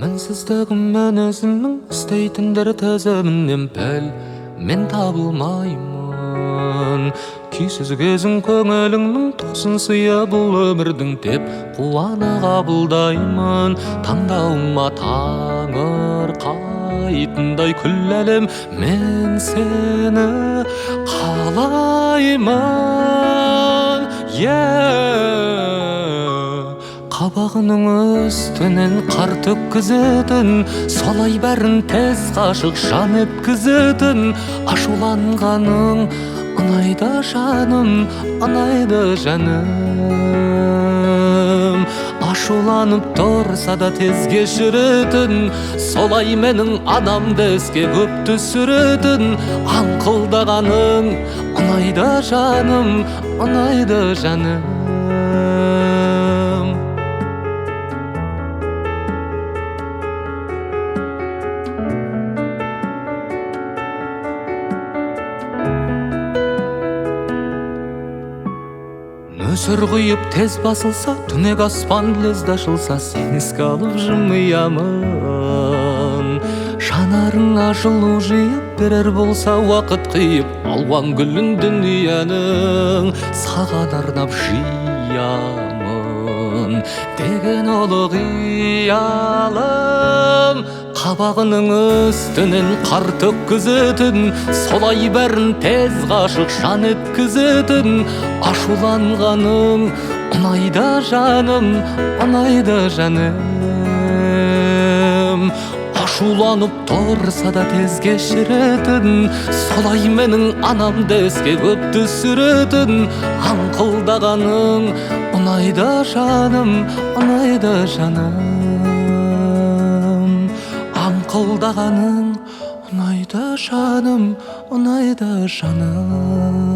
Мінсіздігім өзімнің істейтіндер тізімінен пәл мен табылмаймын. Күйсіз кезің көңіліңнің тосын сыя бұл өмірдің деп қуана қабылдаймын. Таңдауыма таңырқайтындай күл әлем мен сені қалаймын. Қабағының үстінен қар төккізетін, солай бәрін тез қашық жан еткізетін. Ашуланғаның ұнайды жаным, ұнайды жаным. Ашуланып тұрса да тез кешіретін, солай менің адамды іске көп түсіретін. Аңқылдағаның ұнайды жаным, ұнайды жаным. Нөсір құйып тез басылса, түнек аспан лезде ашылса, сен еске алып жымиямын. Жанарыңа жылу жиып берер болса уақыт қиып, алуан гүлін дүниенің саған арнап жиямын деген ұлы қиялым. Қабағының үстінен қар төккізетін, солай бәрін тез қашық жан еткізетін. Ашуланғаның ұнайды жаным, ұнайды жаным. Ашуланып тұрса да тез кешіретін, солай менің анамды іске көп түсіретін. Аңқылдағаның ұнайды жаным, ұнайды жаным. Аңқылдағаның ұнайды жаным, ұнайды жаным.